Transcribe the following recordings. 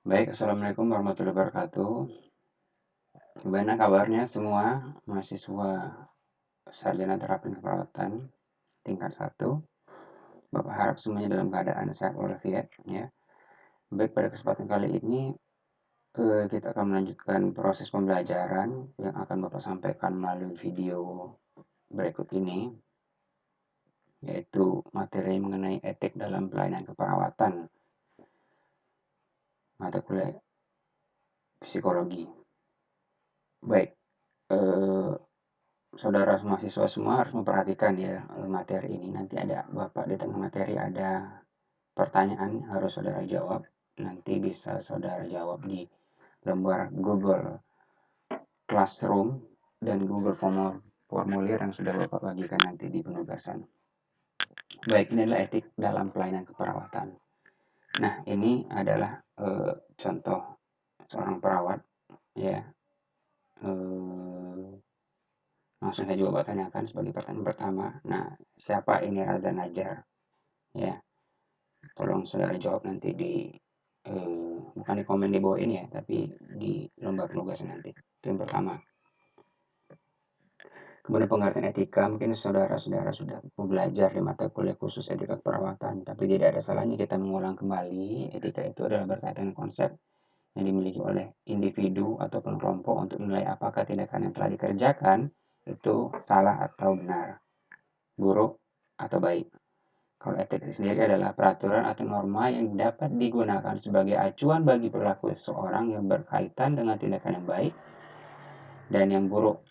Baik, Assalamualaikum warahmatullahi wabarakatuh. Gimana kabarnya semua mahasiswa sarjana terapi keperawatan tingkat 1? Bapak harap semuanya dalam keadaan sehat walafiat ya. Baik, pada kesempatan kali ini kita akan melanjutkan proses pembelajaran yang akan Bapak sampaikan melalui video berikut ini, yaitu materi mengenai etik dalam pelayanan keperawatan, mata kuliah psikologi. Baik, saudara mahasiswa semua harus memperhatikan ya materi ini. Nanti ada Bapak di tengah materi ada pertanyaan harus saudara jawab. Nanti bisa saudara jawab di lembar Google Classroom dan Google Formulir yang sudah Bapak bagikan nanti di penugasan. Baik, ini adalah etik dalam pelayanan keperawatan. Nah, ini adalah contoh seorang perawat ya. Langsung saya coba tanyakan sebagai pertanyaan pertama. Nah, siapa ini Raza Najar? Ya, tolong saudara jawab nanti di bukan di komen di bawah ini ya, tapi di lembar penugasan nanti. Itu yang pertama. Kemudian pengertian etika, mungkin saudara-saudara sudah belajar di mata kuliah khusus etika keperawatan, tapi tidak ada salahnya kita mengulang kembali. Etika itu adalah berkaitan dengan konsep yang dimiliki oleh individu ataupun kelompok untuk menilai apakah tindakan yang telah dikerjakan itu salah atau benar, buruk atau baik. Kalau etik sendiri adalah peraturan atau norma yang dapat digunakan sebagai acuan bagi perilaku seseorang yang berkaitan dengan tindakan yang baik dan yang buruk,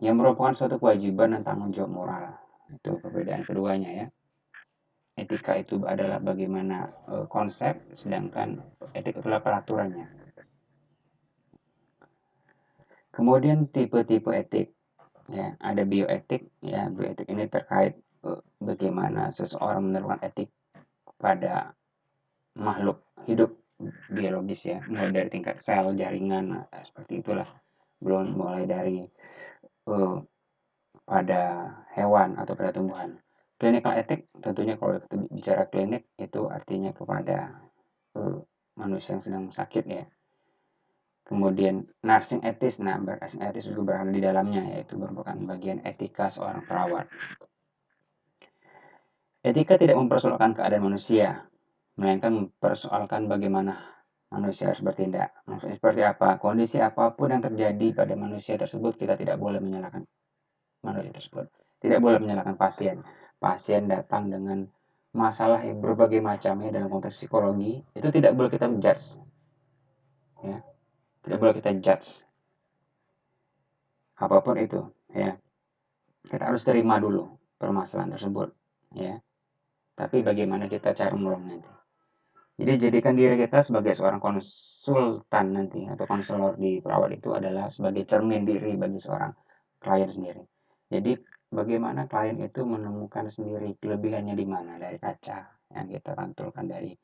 yang merupakan suatu kewajiban dan tanggung jawab moral. Itu perbedaan keduanya ya. Etika itu adalah bagaimana konsep, sedangkan etik itulah peraturannya. Kemudian tipe-tipe etik. Ya, ada bioetik. Ya, bioetik ini terkait bagaimana seseorang menerapkan etik pada makhluk hidup biologis ya, mulai dari tingkat sel, jaringan, seperti itulah. Belum mulai dari pada hewan atau pada tumbuhan. Clinical etik tentunya kalau kita bicara klinik itu artinya kepada manusia yang sedang sakit ya. Kemudian nursing etis, nah nursing etis juga berada di dalamnya, yaitu merupakan bagian etika seorang perawat. Etika tidak mempersoalkan keadaan manusia, melainkan mempersoalkan bagaimana manusia harus bertindak. Maksudnya seperti apa? Kondisi apapun yang terjadi pada manusia tersebut, kita tidak boleh menyalahkan manusia tersebut. Tidak boleh menyalahkan pasien. Pasien datang dengan masalah yang berbagai macamnya dalam konteks psikologi, itu tidak boleh kita judge. Ya. Tidak boleh kita judge. Apapun itu, ya. Kita harus terima dulu permasalahan tersebut, ya. Tapi bagaimana kita cara menolong nanti. Jadi jadikan diri kita sebagai seorang konsultan nanti atau konselor di perawat itu adalah sebagai cermin diri bagi seorang klien sendiri. Jadi bagaimana klien itu menemukan sendiri kelebihannya di mana dari kaca yang kita pantulkan dari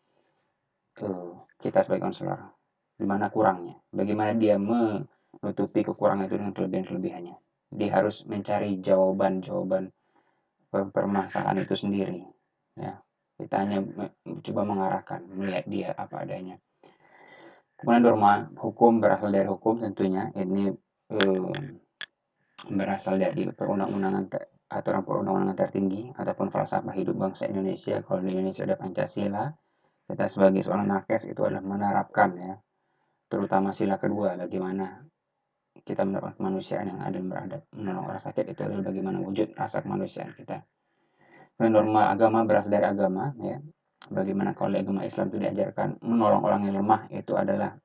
kita sebagai konselor. Di mana kurangnya. Bagaimana dia menutupi kekurangan itu dengan kelebihan-kelebihannya. Dia harus mencari jawaban-jawaban permasalahan itu sendiri. Ya, kita hanya coba mengarahkan, melihat dia apa adanya. Kemudian norma hukum berasal dari hukum tentunya. Ini berasal dari perundang-undangan aturan perundang-undangan tertinggi ataupun falsafah hidup bangsa Indonesia. Kalau di Indonesia ada Pancasila, kita sebagai seorang nakes itu adalah menerapkan ya, terutama sila kedua, bagaimana kita mendapat kemanusiaan yang adil beradab, menolong orang sakit itu adalah bagaimana wujud rasa kemanusiaan kita. Dan norma agama berasal dari agama ya, bagaimana kalau di agama Islam itu diajarkan menolong orang yang lemah itu adalah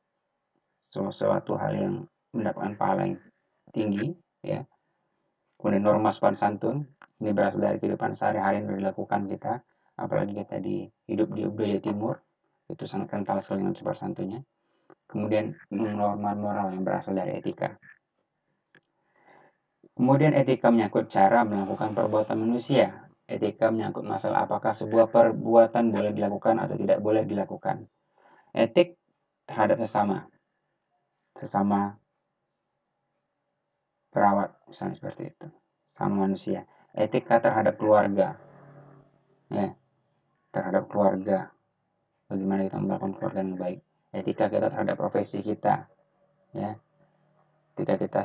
suatu hal yang mendapatkan pahala yang tinggi ya. Kemudian norma sopan santun ini berasal dari kehidupan sehari-hari yang dilakukan kita, apalagi kita hidup di budaya timur, itu sangat kental sekali dengan sopan santunnya. Kemudian norma moral yang berasal dari etika. Kemudian etika menyangkut cara melakukan perbuatan manusia. Etika menyangkut masalah apakah sebuah perbuatan boleh dilakukan atau tidak boleh dilakukan. Etik terhadap sesama perawat, misalnya seperti itu, sama manusia. Etika terhadap keluarga, ya, terhadap keluarga, bagaimana kita melakukan keluarga yang baik. etika kita terhadap profesi kita, ya. Ketika kita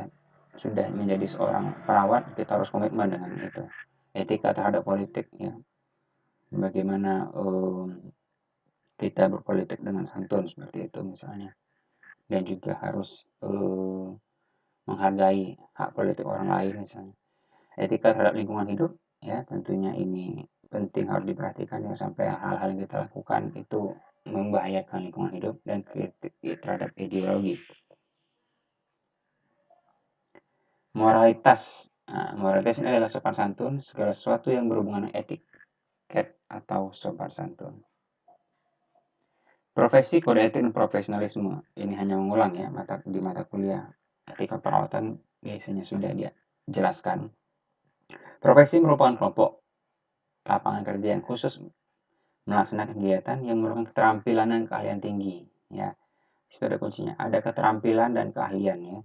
sudah menjadi seorang perawat, kita harus komitmen dengan itu. Etika terhadap politik, ya. Bagaimana kita berpolitik dengan santun seperti itu misalnya. Dan juga harus menghargai hak politik orang lain misalnya. Etika terhadap lingkungan hidup, ya tentunya ini penting, harus diperhatikan ya, sampai hal-hal yang kita lakukan itu membahayakan lingkungan hidup dan kritik terhadap ideologi. Moralitas. Nah, moralitas ini adalah sopan santun, segala sesuatu yang berhubungan dengan etiket atau sopan santun. Profesi, kode etik, dan profesionalisme. Ini hanya mengulang ya di mata kuliah etika perawatan biasanya sudah dia jelaskan. Profesi merupakan kelompok lapangan kerja yang khusus melaksanakan kegiatan yang memerlukan keterampilan dan keahlian tinggi. Ya, itu ada kuncinya. Ada keterampilan dan keahlian ya.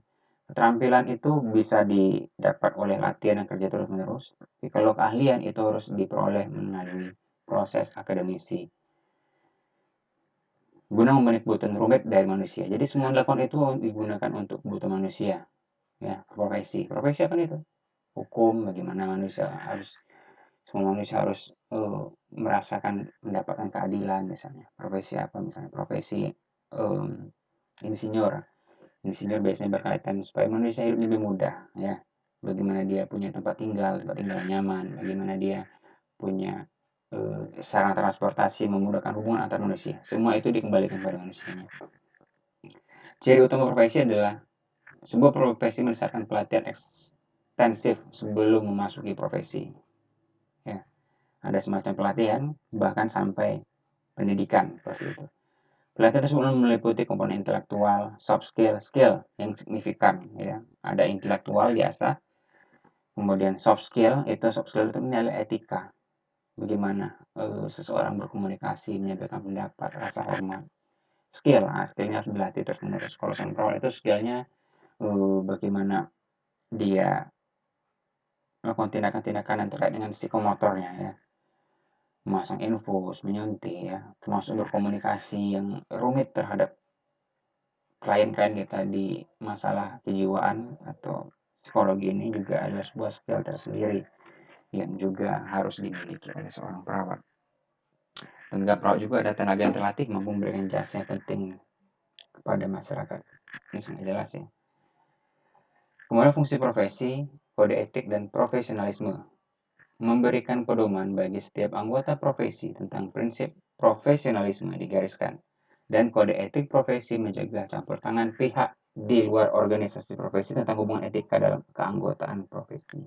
Keterampilan itu bisa didapat oleh latihan dan kerja terus-menerus. Tapi kalau keahlian itu harus diperoleh melalui proses akademisi. Guna memenuhi kebutuhan rumit dari manusia. Jadi semua yang dilakukan itu digunakan untuk kebutuhan manusia. Ya, profesi. Profesi apa itu? Hukum, bagaimana semua manusia harus merasakan, mendapatkan keadilan misalnya. Profesi apa misalnya? Profesi insinyur. Insinyur biasanya berkaitan supaya manusia hidup lebih mudah ya. Bagaimana dia punya tempat tinggal nyaman, bagaimana dia punya sarana transportasi memudahkan hubungan antar manusia. Semua itu dikembalikan kepada manusianya. Ciri utama profesi adalah sebuah profesi mendasarkan pelatihan ekstensif sebelum memasuki profesi. Ya, ada semacam pelatihan bahkan sampai pendidikan seperti itu. Pelatihan tersebut meliputi komponen intelektual, soft skill yang signifikan ya. Ada intelektual biasa, kemudian soft skill itu nilai etika. Bagaimana seseorang berkomunikasi, menyampaikan pendapat, rasa hormat. Skillnya harus dilatih terus-menerus. Kalau seorang perawat itu skillnya bagaimana dia melakukan tindakan-tindakan yang terkait dengan psikomotornya ya. Memasang infus, menyuntik ya, termasuk berkomunikasi yang rumit terhadap klien-klien kita di masalah kejiwaan atau psikologi ini juga adalah sebuah skill tersendiri yang juga harus dimiliki oleh seorang perawat. Tenaga perawat juga ada tenaga yang terlatih mampu memberikan jasa yang penting kepada masyarakat. Ini sangat jelas ya. Kemudian fungsi profesi, kode etik, dan profesionalisme. Memberikan pedoman bagi setiap anggota profesi tentang prinsip profesionalisme digariskan. Dan kode etik profesi menjaga campur tangan pihak di luar organisasi profesi tentang hubungan etika dalam keanggotaan profesi.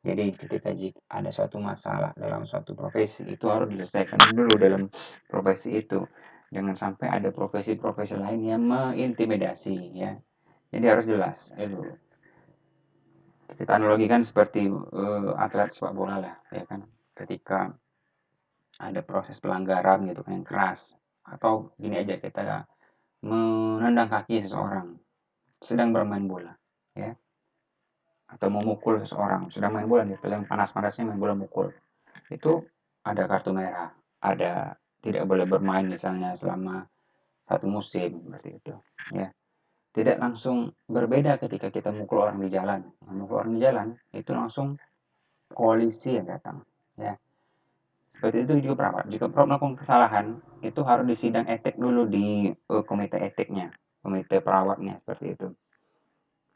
Jadi ketika ada suatu masalah dalam suatu profesi, itu harus diselesaikan dulu dalam profesi itu. Jangan sampai ada profesi-profesi lain yang mengintimidasi ya. Jadi harus jelas. Kita analogikan seperti atlet sepak bola lah ya kan. Ketika ada proses pelanggaran gitu kan yang keras, atau gini aja, kita menendang kaki seseorang sedang bermain bola ya, atau memukul seseorang sedang main bola nih, sedang panas-panasnya main bola mukul, itu ada kartu merah, ada tidak boleh bermain misalnya selama satu musim seperti itu ya. Tidak langsung berbeda ketika kita mukul orang di jalan. Mukul orang di jalan itu langsung polisi yang datang ya. Seperti itu juga perawat. Jika perawat melakukan kesalahan, itu harus disidang etik dulu di komite etiknya, komite perawatnya seperti itu.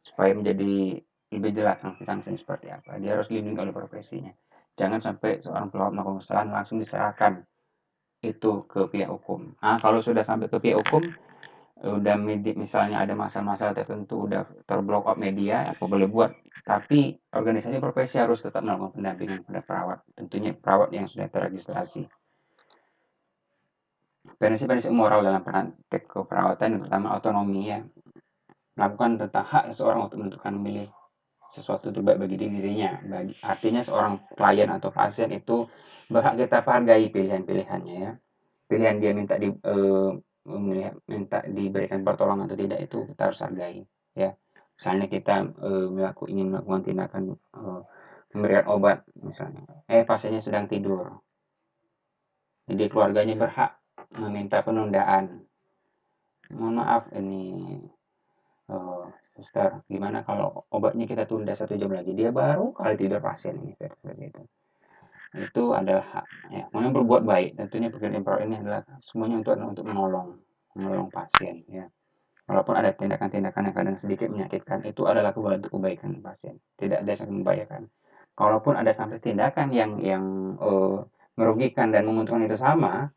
Supaya menjadi lebih jelas sanksi-sanksinya seperti apa. Dia harus dilindungi oleh profesinya. Jangan sampai seorang perawat melakukan kesalahan langsung diserahkan itu ke pihak hukum. Nah, kalau sudah sampai ke pihak hukum, udah misalnya ada masalah-masalah tertentu, udah terblok up media, apa boleh buat. Tapi organisasi profesi harus tetap melakukan pendampingan pada perawat. Tentunya perawat yang sudah terregistrasi. Prinsip-prinsip moral dalam praktek keperawatan yang pertama otonomi ya. Melakukan tentang hak seseorang untuk menentukan memilih sesuatu terbaik bagi dirinya. Artinya seorang klien atau pasien itu berhak kita hargai pilihan-pilihannya ya. Pilihan dia minta diberikan pertolongan atau tidak itu kita harus hargai ya. Misalnya kita ingin melakukan tindakan memberikan obat misalnya, pasiennya sedang tidur, jadi keluarganya berhak meminta penundaan mohon maaf ini suster, gimana kalau obatnya kita tunda 1 jam lagi? Dia baru kali tidur pasien ini, seperti itu. Itu adalah hak, ya. Kemudian berbuat baik, tentunya pekerjaan imperator ini adalah semuanya untuk menolong pasien, ya. Walaupun ada tindakan-tindakan yang kadang sedikit menyakitkan, itu adalah kebaikan pasien, tidak ada yang membahayakan. Kalaupun ada sampai tindakan yang merugikan dan menguntungkan itu sama,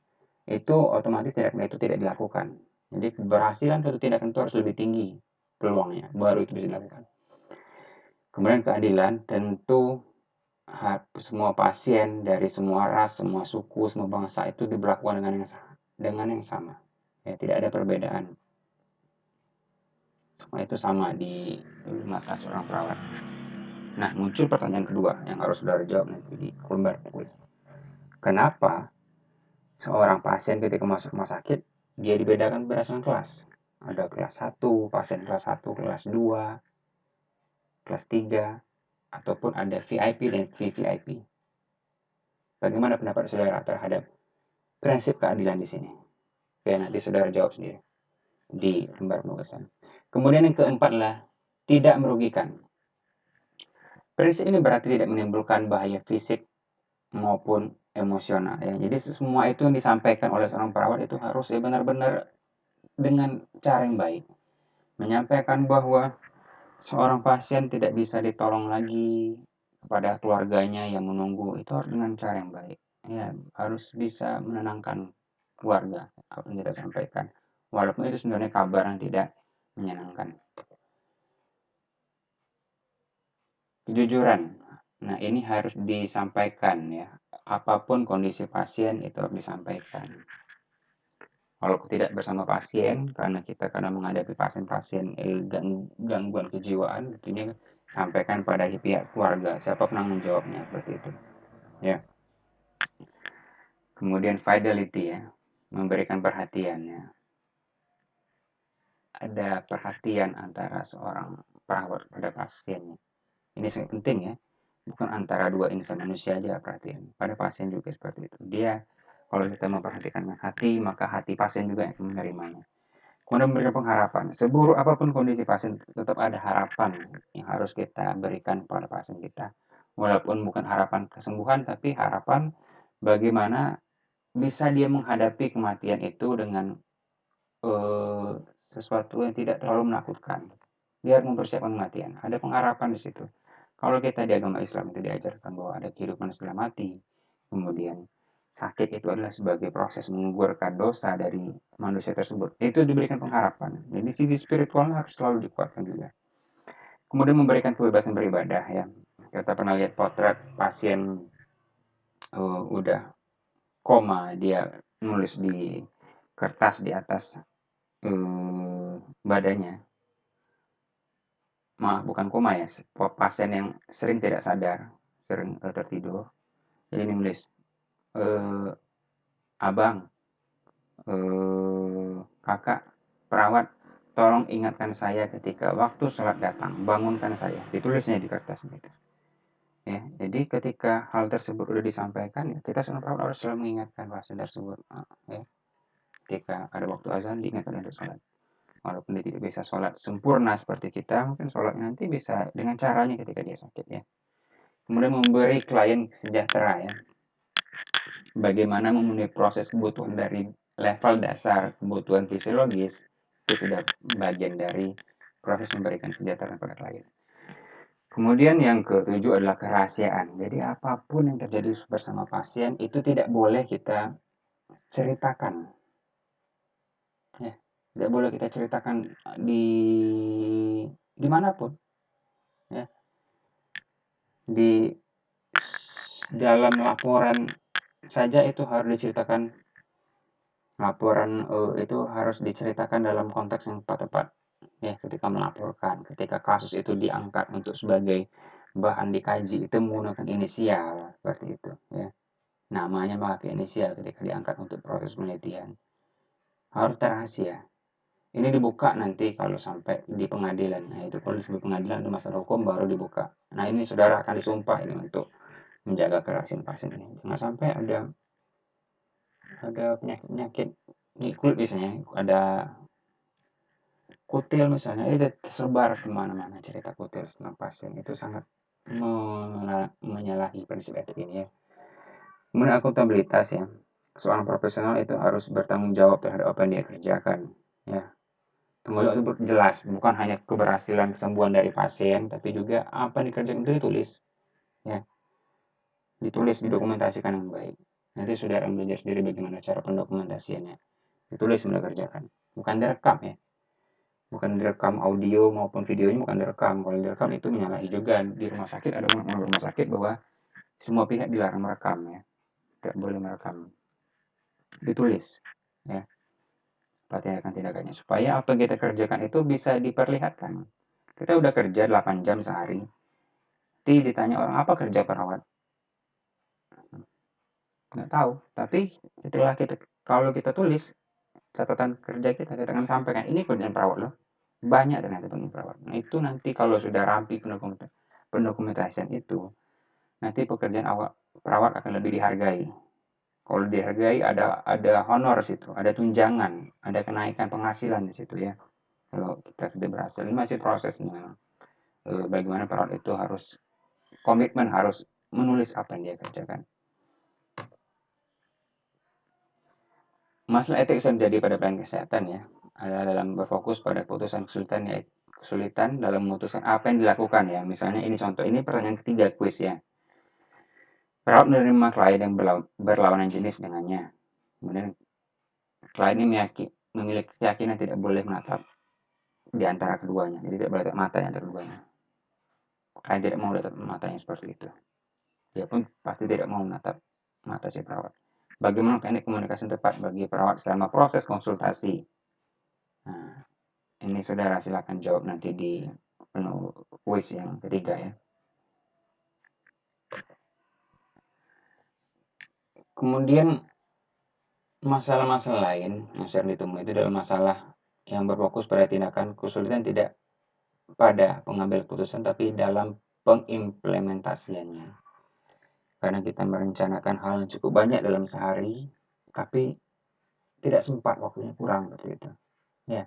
itu otomatis tindakan itu tidak dilakukan. Jadi keberhasilan suatu tindakan itu harus lebih tinggi peluangnya, baru itu bisa dilakukan. Kemudian keadilan, tentu semua pasien dari semua ras, semua suku, semua bangsa itu diberlakukan dengan yang sama. Ya, tidak ada perbedaan. Semua itu sama di mata seorang perawat. Nah, muncul pertanyaan kedua yang harus saudara jawab nanti di lembar kuis. Kenapa seorang pasien ketika masuk rumah sakit, dia dibedakan berdasarkan kelas? Ada kelas 1, pasien kelas 1, kelas 2, kelas 3, ataupun ada VIP dan VVIP. Bagaimana pendapat saudara terhadap prinsip keadilan di sini? Oke, nanti saudara jawab sendiri di lembar penugasan. Kemudian yang keempat adalah tidak merugikan. Prinsip ini berarti tidak menimbulkan bahaya fisik maupun emosional, ya. Jadi semua itu yang disampaikan oleh seorang perawat itu harus ya benar-benar dengan cara yang baik. Menyampaikan bahwa seorang pasien tidak bisa ditolong lagi kepada keluarganya yang menunggu, itu harus dengan cara yang baik. Ya, harus bisa menenangkan keluarga apa yang kita sampaikan. Walaupun itu sebenarnya kabar yang tidak menyenangkan. Kejujuran. Nah, ini harus disampaikan, ya. Apapun kondisi pasien itu harus disampaikan. Walaupun tidak bersama pasien, karena kita kadang menghadapi pasien-pasien gangguan kejiwaan, tentunya sampaikan pada pihak keluarga, siapa penanggung jawabnya, seperti itu. Ya. Kemudian fidelity, ya, memberikan perhatian, ya. Ada perhatian antara seorang perawat pada pasiennya. Ini sangat penting, ya. Bukan antara dua insan manusia aja perhatian, pada pasien juga seperti itu. Dia, kalau kita memperhatikan dengan hati, maka hati pasien juga yang menerimanya. Kemudian memberikan pengharapan. Seburuk apapun kondisi pasien, tetap ada harapan yang harus kita berikan kepada pasien kita. Walaupun bukan harapan kesembuhan, tapi harapan bagaimana bisa dia menghadapi kematian itu dengan eh, sesuatu yang tidak terlalu menakutkan. Dia mempersiapkan kematian. Ada pengharapan di situ. Kalau kita di agama Islam itu diajarkan bahwa ada kehidupan setelah mati, kemudian sakit itu adalah sebagai proses menggugurkan dosa dari manusia tersebut. Itu diberikan pengharapan. Jadi sisi spiritualnya harus selalu dikuatkan juga. Kemudian memberikan kebebasan beribadah, ya. Kita pernah lihat potret pasien udah koma, dia nulis di kertas di atas badannya. Maaf, bukan koma, ya. Pasien yang sering tidak sadar, sering tertidur. Jadi nulis, abang, kakak, perawat, tolong ingatkan saya ketika waktu sholat datang, bangunkan saya. Ditulisnya di kertas gitu. Ya, jadi ketika hal tersebut sudah disampaikan, ya, kita seorang perawat harus selalu mengingatkan pasien tersebut. Ya. Ketika ada waktu azan, diingatkan untuk sholat. Walaupun dia tidak bisa sholat sempurna seperti kita, mungkin sholat nanti bisa dengan caranya ketika dia sakit, ya. Kemudian memberi klien sejahtera, ya. Bagaimana memenuhi proses kebutuhan dari level dasar kebutuhan fisiologis, itu sudah bagian dari proses memberikan kesejahteraan pada klien. Kemudian yang ketujuh adalah kerahasiaan. Jadi apapun yang terjadi bersama pasien itu tidak boleh kita ceritakan. Ya, tidak boleh kita ceritakan di dimanapun. Ya. Di dalam laporan saja itu harus diceritakan. Laporan itu harus diceritakan dalam konteks yang tepat. Ya, ketika melaporkan, ketika kasus itu diangkat untuk sebagai bahan dikaji, itu menggunakan inisial seperti itu, ya. Namanya pakai inisial ketika diangkat untuk proses penelitian. Harus rahasia. Ini dibuka nanti kalau sampai di pengadilan. Nah, itu kalau disebut pengadilan di masalah hukum baru dibuka. Nah, ini saudara akan disumpah ini untuk menjaga kerahasiaan pasien ini. Jangan sampai ada penyakit di kulit biasanya, ada kutil misalnya, itu tersebar kemana-mana cerita kutil tentang pasien, itu sangat menyalahi prinsip etik ini ya. Kemudian akuntabilitas ya, seorang profesional itu harus bertanggung jawab terhadap apa yang dia kerjakan ya. Tanggung jawab itu jelas, bukan hanya keberhasilan kesembuhan dari pasien, tapi juga apa yang dikerjakan itu ditulis ya, ditulis, didokumentasikan yang baik. Nanti saudara belajar sendiri bagaimana cara pendokumentasiannya. Ditulis yang dikerjakan, bukan direkam ya, bukan direkam audio maupun videonya, bukan direkam. Kalau direkam itu menyalahi juga di rumah sakit, ada undang-undang rumah sakit bahwa semua pihak dilarang merekam ya, tidak boleh merekam. Ditulis ya, tindakan-tindakannya supaya apa yang kita kerjakan itu bisa diperlihatkan. Kita udah kerja 8 jam sehari, nanti ditanya orang apa kerja perawat, nggak tahu. Tapi setelah kalau kita tulis catatan kerja kita akan sampaikan ini kerjaan perawat loh, banyak ternyata perawat. Nah itu nanti kalau sudah rapi pendokumentasian itu, nanti pekerjaan perawat akan lebih dihargai. Kalau dihargai ada honor situ, ada tunjangan, ada kenaikan penghasilan di situ ya. Kalau kita sudah berhasil, ini masih prosesnya. Bagaimana perawat itu harus komitmen, harus menulis apa yang dia kerjakan. Masalah etik yang terjadi pada pelayanan kesehatan ya, adalah dalam berfokus pada kesulitan dalam memutuskan apa yang dilakukan ya. Misalnya ini contoh, ini pertanyaan ketiga kuis ya. Perawat menerima klien yang berlawanan jenis dengannya. Kemudian klien ini memiliki keyakinan tidak boleh menatap di antara keduanya. Jadi tidak boleh tatap mata di antara keduanya. Klien tidak mau tatap matanya seperti itu. Dia pun pasti tidak mau menatap mata si perawat. Bagaimana teknik komunikasi tepat bagi perawat selama proses konsultasi? Nah, ini saudara silakan jawab nanti di kuis yang ketiga ya. Kemudian masalah-masalah lain yang sering ditemui itu adalah masalah yang berfokus pada tindakan kesulitan tidak pada pengambil keputusan tapi dalam pengimplementasiannya. Karena kita merencanakan hal yang cukup banyak dalam sehari, tapi tidak sempat, waktunya kurang seperti itu. Ya.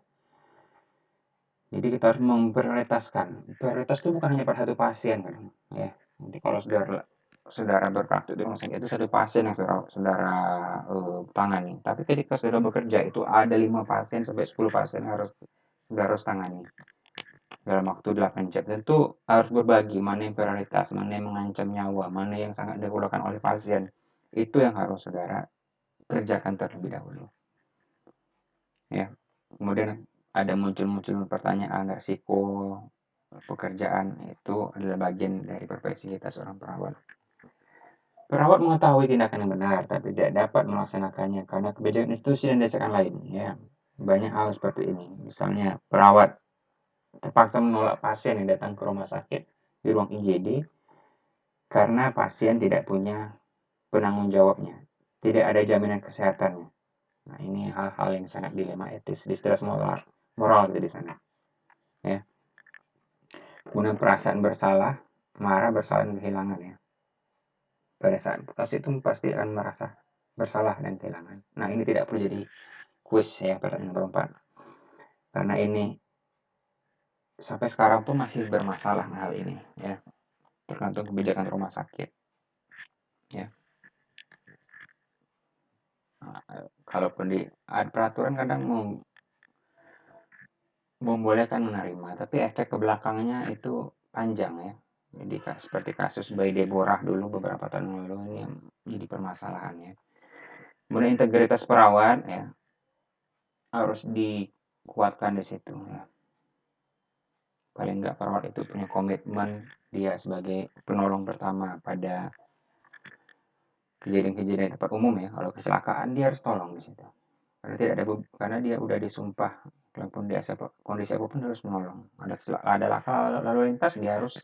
Jadi kita harus memprioritaskan. Prioritas itu bukan hanya pada satu pasien kan. Ya. Nanti kalau saudara berpraktik di rumah sakit itu satu pasien yang saudara tangani. Tapi ketika saudara bekerja itu ada 5 pasien sampai 10 pasien yang saudara harus tangani dalam waktu 8 jam. Tentu harus berbagi mana yang prioritas, mana yang mengancam nyawa, mana yang sangat diperlukan oleh pasien. Itu yang harus saudara kerjakan terlebih dahulu. Ya. Kemudian ada muncul pertanyaan resiko pekerjaan, itu adalah bagian dari profesi kita seorang perawat. Perawat mengetahui tindakan yang benar tapi tidak dapat melaksanakannya karena kebijakan institusi dan desakan lain ya. Banyak hal seperti ini. Misalnya perawat terpaksa menolak pasien yang datang ke rumah sakit di ruang IGD karena pasien tidak punya penanggung jawabnya, tidak ada jaminan kesehatannya. Nah, ini hal-hal yang sangat dilema etis, distress moral gitu di sana. Ya. Kemudian perasaan bersalah, marah, bersalah, dan kehilangan ya. Pada saat kasus itu pasti akan merasa bersalah dan kehilangan. Nah, ini tidak perlu jadi kuis ya, pertanyaan nomor 4. Karena ini sampai sekarang pun masih bermasalah hal ini ya. Tergantung kebijakan rumah sakit. Ya. Nah, kalaupun peraturan kadang membolehkan menerima, tapi efek ke belakangnya itu panjang ya. Jadi seperti kasus bayi Deborah dulu beberapa tahun lalu, ini yang jadi permasalahan ya. Kemudian integritas perawat ya harus dikuatkan di situ ya. Paling enggak perawat itu punya komitmen dia sebagai penolong pertama pada kejadian-kejadian tempat umum ya. Kalau kecelakaan dia harus tolong di situ. Karena dia udah disumpah, walaupun dia kondisi apapun harus menolong. Ada laka lalu lintas, dia harus,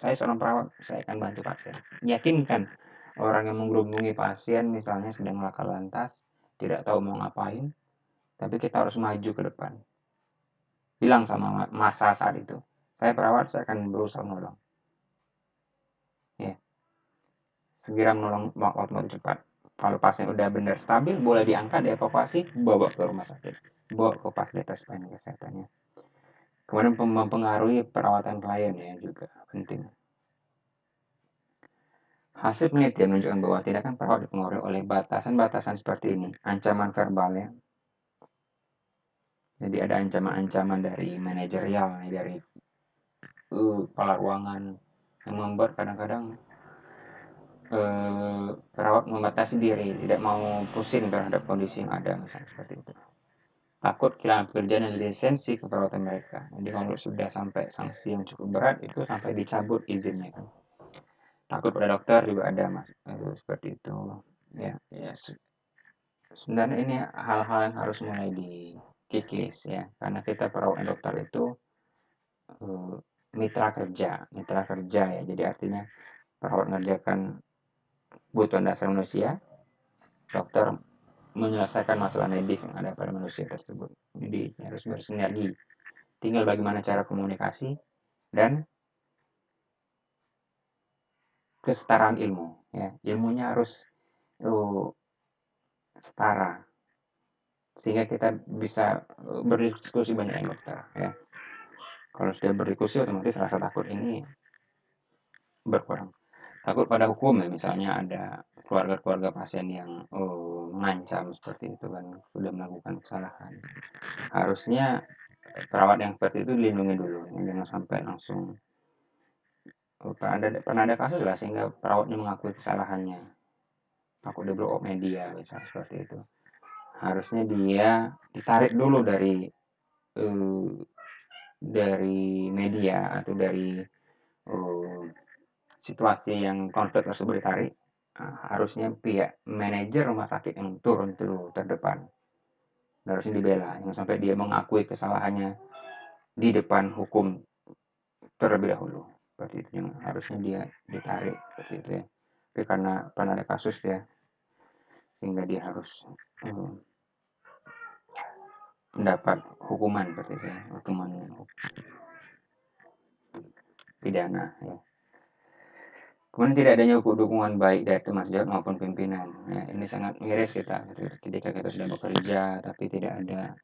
saya seorang perawat, saya akan bantu pasien. Yakinkan orang yang menggerumpungi pasien misalnya sedang laka lantas, tidak tahu mau ngapain, tapi kita harus maju ke depan. Bilang sama masa saat itu, saya perawat, saya akan berusaha menolong. Ya, segera menolong waktu cepat. Kalau pasien udah benar stabil, boleh diangkat, dievakuasi, bawa ke rumah sakit, bawa ke fasilitas pelayanan kesehatannya. Kemudian mempengaruhi perawatan klien ya juga penting. Hasil penelitian menunjukkan bahwa tindakan perawat dipengaruhi oleh batasan-batasan seperti ini. Ancaman verbal ya. Jadi ada ancaman-ancaman dari manajerial, dari kepala ruangan yang membuat kadang-kadang perawat membatasi diri, tidak mau pusing terhadap kondisi yang ada, misalnya seperti itu. Takut kehilangan pekerjaan dan lisensi keperawatan mereka. Jadi kalau sudah sampai sanksi yang cukup berat itu sampai dicabut izinnya kan. Takut pada dokter juga ada mas, seperti itu. Ya, sebenarnya ini hal-hal yang harus mulai dikikis ya, karena kita perawat dan dokter itu mitra kerja ya. Jadi artinya perawat mengerjakan kebutuhan dasar manusia, dokter menyelesaikan masalah medis yang ada pada manusia tersebut. Jadi harus bersinergi. Tinggal bagaimana cara komunikasi dan kesetaraan ilmu. Ya, ilmunya harus setara sehingga kita bisa berdiskusi banyak dengan dokter. Ya, kalau sudah berdiskusi otomatis rasa takut ini berkurang. Takut pada hukum ya, misalnya ada keluarga-keluarga pasien yang mengancam seperti itu kan, sudah melakukan kesalahan. Harusnya perawat yang seperti itu dilindungi dulu, jangan sampai langsung pernah ada kasus lah sehingga perawatnya mengakui kesalahannya, takut di blow up media misalnya seperti itu. Harusnya dia ditarik dulu dari media atau dari situasi yang konflik tersebut ditarik. Harusnya pihak manajer rumah sakit yang turun terdepan, harusnya dibela, jangan sampai dia mengakui kesalahannya di depan hukum terlebih dahulu seperti itu. Yang harusnya dia ditarik seperti itu ya. Tapi karena pernah ada kasus ya, sehingga dia harus mendapat hukuman seperti itu ya, hukuman pidana ya. Kemudian tidak adanya dukungan baik dari teman sejawat maupun pimpinan. Ya, ini sangat miris kita ketika kita sudah bekerja tapi tidak ada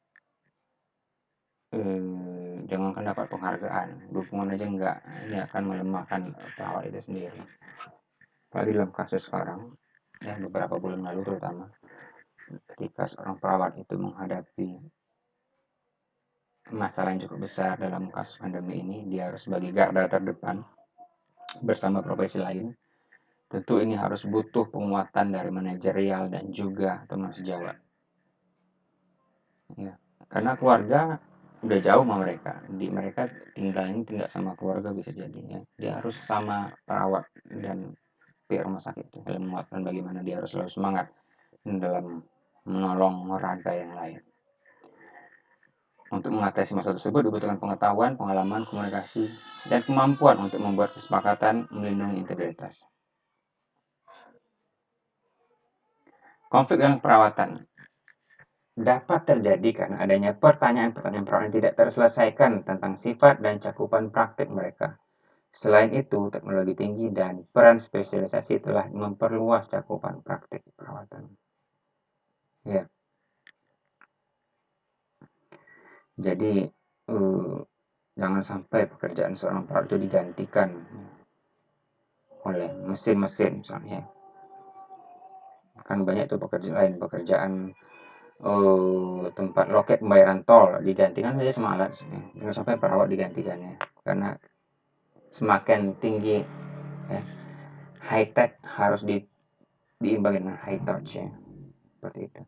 jangankan dapat penghargaan, dukungan aja enggak. Ini akan melemahkan perawat itu sendiri. Apalagi dalam kasus sekarang, ya beberapa bulan lalu terutama, ketika seorang perawat itu menghadapi masalah yang cukup besar dalam kasus pandemi ini, dia harus sebagai garda terdepan bersama profesi lain. Tentu ini harus butuh penguatan dari manajerial dan juga teman sejawat. Ya, karena keluarga udah jauh sama mereka, mereka tinggal sama keluarga bisa jadinya. Dia harus sama perawat dan pihak rumah sakit itu dalam menguatkan bagaimana dia harus selalu semangat dalam menolong raga yang lain. Untuk mengatasi masalah tersebut dibutuhkan pengetahuan, pengalaman, komunikasi, dan kemampuan untuk membuat kesepakatan melindungi integritas. Konflik dalam perawatan dapat terjadi karena adanya pertanyaan-pertanyaan perawat yang tidak terselesaikan tentang sifat dan cakupan praktik mereka. Selain itu, teknologi tinggi dan peran spesialisasi telah memperluas cakupan praktik perawatan. Ya. Jadi jangan sampai pekerjaan seorang perawat itu digantikan oleh mesin-mesin misalnya. Kan banyak tuh pekerjaan tempat loket pembayaran tol digantikan saja sama alat. Jangan sampai perawat digantikannya, karena semakin tinggi ya, high tech harus diimbangi dengan high touch ya, seperti itu.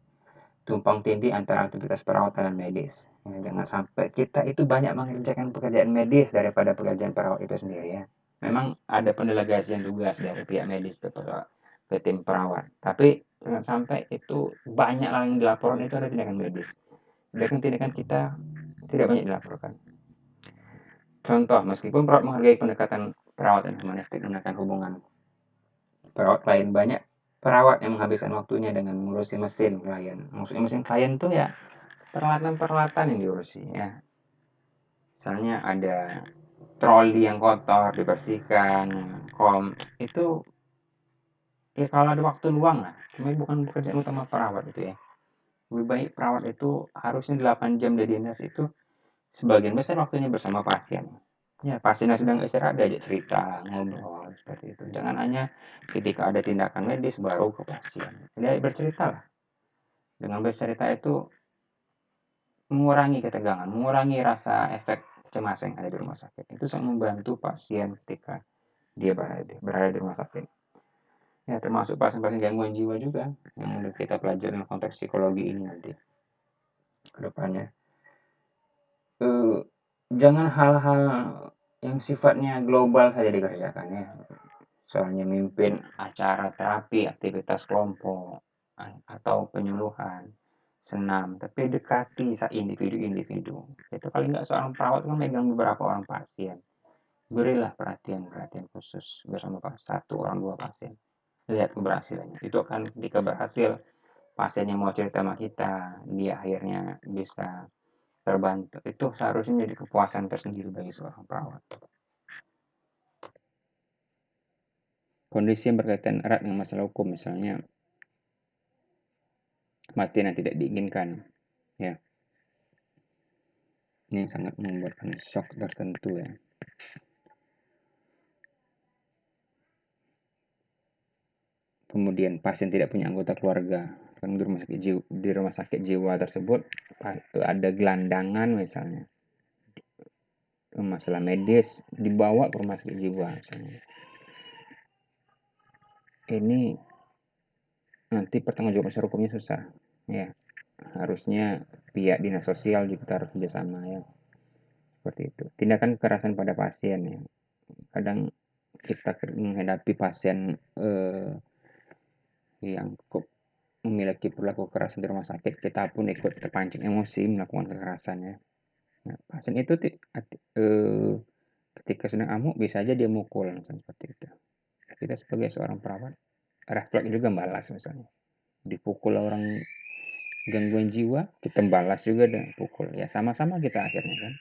Tumpang tindih antara aktivitas perawatan dan medis. Ya, jangan sampai kita itu banyak mengerjakan pekerjaan medis daripada pekerjaan perawat itu sendiri ya. Memang ada pendelegasian tugas dari pihak medis ke tim perawat, tapi jangan sampai itu banyak yang dilaporkan itu ada tindakan medis. Tindakan kita tidak banyak dilaporkan. Contoh, meskipun perawat menghargai pendekatan perawat dan humanistik menggunakan hubungan perawat klien, banyak perawat yang menghabiskan waktunya dengan mengurusi mesin klien. Maksudnya mesin klien itu ya peralatan-peralatan yang diurusi ya. Misalnya ada troli yang kotor dibersihkan, itu ya kalau ada waktu luang lah, cuma bukan pekerjaan utama perawat itu ya. Lebih baik perawat itu harusnya 8 jam dari dinas itu sebagian besar waktunya bersama pasien. Ya, pasien yang sedang istirahat diajak cerita, ngobrol, seperti itu. Jangan hanya ketika ada tindakan medis baru ke pasien. Dia berceritalah. Dengan bercerita itu mengurangi ketegangan, mengurangi rasa efek cemas yang ada di rumah sakit. Itu sangat membantu pasien ketika dia berada di rumah sakit. Ya, termasuk pasien-pasien gangguan jiwa juga yang kita pelajari dalam konteks psikologi ini nanti ke depannya. Jangan hal-hal yang sifatnya global saja dikerjakan ya. Soalnya mimpin acara terapi, aktivitas kelompok, atau penyuluhan, senam, tapi dekati individu-individu. Itu kali nggak seorang perawat kan megang beberapa orang pasien. Berilah perhatian khusus bersama satu orang dua pasien. Lihat keberhasilannya. Itu akan ketika berhasil, pasien yang mau cerita sama kita, dia akhirnya bisa terbantu. Itu seharusnya menjadi kepuasan tersendiri bagi seorang perawat. Kondisi yang berkaitan erat dengan masalah hukum, misalnya kematian yang tidak diinginkan, ya, ini sangat membuatkan shock tertentu ya. Kemudian pasien tidak punya anggota keluarga, kan di rumah sakit jiwa tersebut ada gelandangan misalnya, masalah medis dibawa ke rumah sakit jiwa misalnya. Ini nanti pertanggungjawaban secara hukumnya susah ya. Harusnya pihak dinas sosial juga harus bekerjasama ya, seperti itu. Tindakan kekerasan pada pasien ya, kadang kita menghadapi pasien yang memiliki perilaku kekerasan di rumah sakit, kita pun ikut terpancing emosi melakukan kekerasan ya. Nah, pasien itu ketika sedang amuk bisa aja dia mukul misalnya, seperti itu. Kita sebagai seorang perawat refleks juga balas, misalnya dipukul orang gangguan jiwa, kita balas juga dengan pukul ya, sama-sama kita akhirnya kan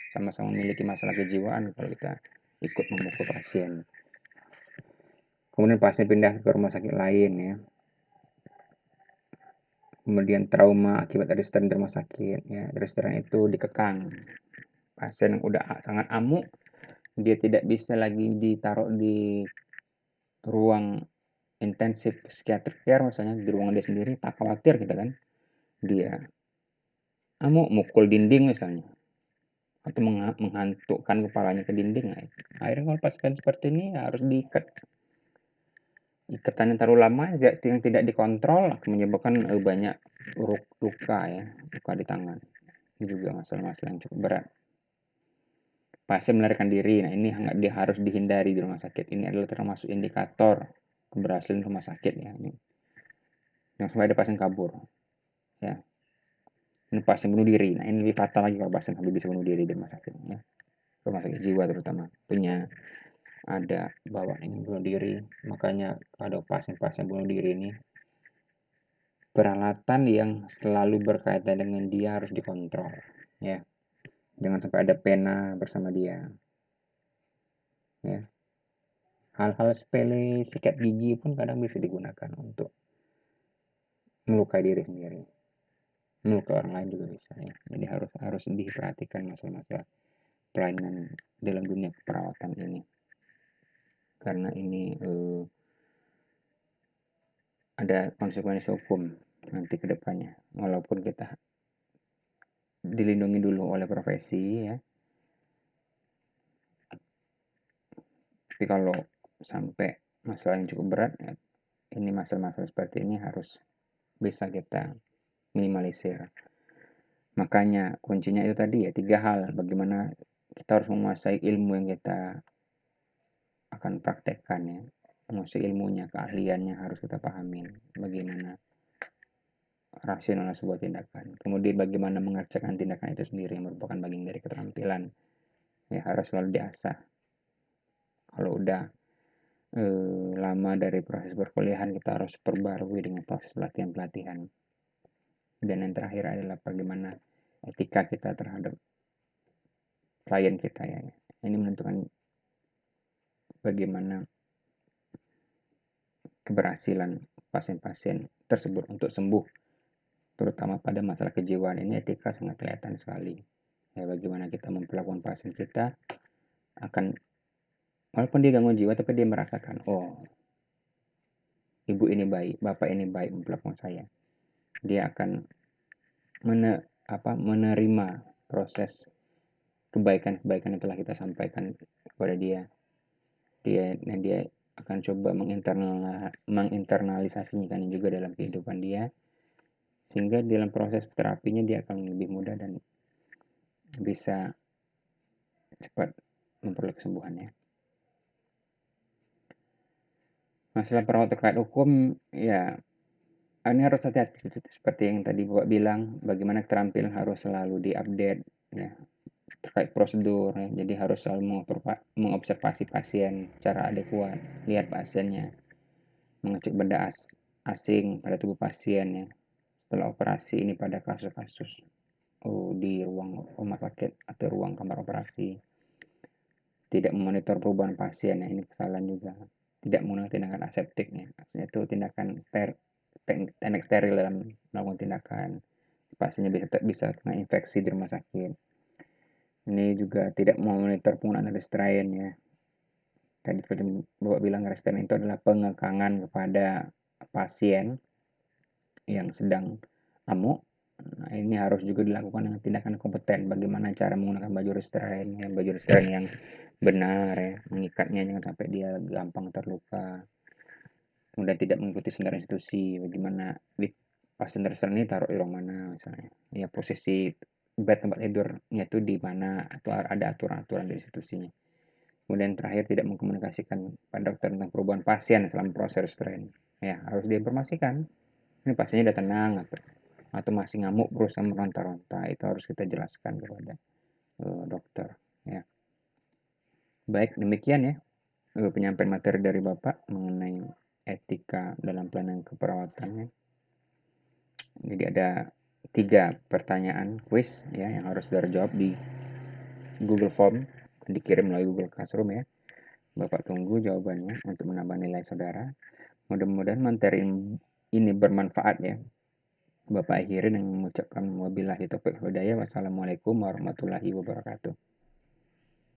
sama-sama memiliki masalah kejiwaan kalau kita ikut memukul pasien. Kemudian pasien pindah ke rumah sakit lain ya, kemudian trauma akibat restoran di rumah sakit ya. Restoran itu dikekang, pasien yang udah sangat amuk, dia tidak bisa lagi ditaruh di ruang intensif psikiatrik care misalnya, di ruangan dia sendiri, tak khawatir kita kan, dia amuk mukul dinding misalnya, atau menghantukkan kepalanya ke dinding. Nah, akhirnya kalau pasien seperti ini harus diikat. Ikatan yang terlalu lama yang tidak dikontrol akan menyebabkan banyak luka ya, luka di tangan. Ini juga masalah-masalah yang cukup berat. Pasien melarikan diri, nah ini dia harus dihindari di rumah sakit. Ini adalah termasuk indikator keberhasilan rumah sakit ya. Yang sampai ada pasien kabur ya. Ini pasien bunuh diri. Nah, ini lebih fatal lagi kalau pasien sampai bisa bunuh diri di rumah sakit ya. Rumah sakit jiwa terutama punya ada bawaan ini bunuh diri. Makanya kalau pasien-pasien bunuh diri ini, peralatan yang selalu berkaitan dengan dia harus dikontrol ya. Jangan sampai ada pena bersama dia ya. Hal-hal sepele sikat gigi pun kadang bisa digunakan untuk melukai diri sendiri, melukai orang lain juga bisa ya. Jadi harus diperhatikan masalah-masalah pelayanan dalam dunia keperawatan ini, karena ini ada konsekuensi hukum nanti ke depannya. Walaupun kita dilindungi dulu oleh profesi ya, tapi kalau sampai masalah yang cukup berat ya, ini masalah-masalah seperti ini harus bisa kita minimalisir. Makanya kuncinya itu tadi ya, 3 hal. Bagaimana kita harus menguasai ilmu yang kita akan praktekkan ya. Menguasai ilmunya, keahliannya harus kita pahamin. Bagaimana rasional sebuah tindakan. Kemudian bagaimana mengerjakan tindakan itu sendiri yang merupakan bagian dari keterampilan. Ya harus selalu diasah. Kalau udah lama dari proses perkuliahan, kita harus perbarui dengan proses pelatihan-pelatihan. Dan yang terakhir adalah bagaimana etika kita terhadap klien kita ya. Ini menentukan bagaimana keberhasilan pasien-pasien tersebut untuk sembuh, terutama pada masalah kejiwaan. Ini etika sangat kelihatan sekali Ya, bagaimana kita memperlakukan pasien kita akan, walaupun dia gangguan jiwa, tapi dia merasakan, oh, ibu ini baik, bapak ini baik memperlakukan saya. Dia akan menerima proses kebaikan-kebaikan yang telah kita sampaikan kepada dia. Dia akan coba menginternalisasikan juga dalam kehidupan dia, sehingga dalam proses terapinya dia akan lebih mudah dan bisa cepat memperoleh kesembuhannya. Masalah perawat terkait hukum, ya ini harus hati-hati seperti yang tadi Bapak bilang, bagaimana keterampilan harus selalu diupdate ya, terkait prosedur ya. Jadi harus selalu mengobservasi pasien secara adekuat, lihat pasiennya, mengecek benda asing pada tubuh pasien ya. Setelah operasi ini pada kasus-kasus di ruang rumah sakit atau ruang kamar operasi, tidak memonitor perubahan pasien ya, ini kesalahan juga. Tidak menggunakan tindakan aseptiknya, itu tindakan teknik steril dalam melakukan tindakan, pasiennya bisa kena infeksi di rumah sakit. Ini juga tidak memonitor penggunaan restrain ya. Tadi seperti Bapak bilang, restrain itu adalah pengekangan kepada pasien yang sedang amuk. Nah, ini harus juga dilakukan dengan tindakan kompeten. Bagaimana cara menggunakan baju restrain ya, baju restrain yang benar ya, mengikatnya jangan sampai dia gampang terluka. Kemudian tidak mengikuti standar institusi, bagaimana pasien restrain ini taruh di ruang mana misalnya. Ya, posisi bed tempat tidurnya itu di mana, atau ada aturan-aturan dari institusinya. Kemudian terakhir, tidak mengkomunikasikan pada dokter tentang perubahan pasien selama proses restrain. Ya, harus diinformasikan. Ini pasiennya udah tenang atau masih ngamuk berusaha meronta-ronta, itu harus kita jelaskan kepada dokter ya. Baik, demikian ya penyampaian materi dari Bapak mengenai etika dalam pelayanan keperawatannya. Jadi ada 3 pertanyaan quiz ya yang harus saudara jawab di Google Form, dikirim melalui Google Classroom ya. Bapak tunggu jawabannya untuk menambah nilai saudara. Mudah-mudahan materi ini bermanfaat ya. Bapak akhiri dengan mengucapkan wabillahi taufiq hidayah. Wassalamualaikum warahmatullahi wabarakatuh.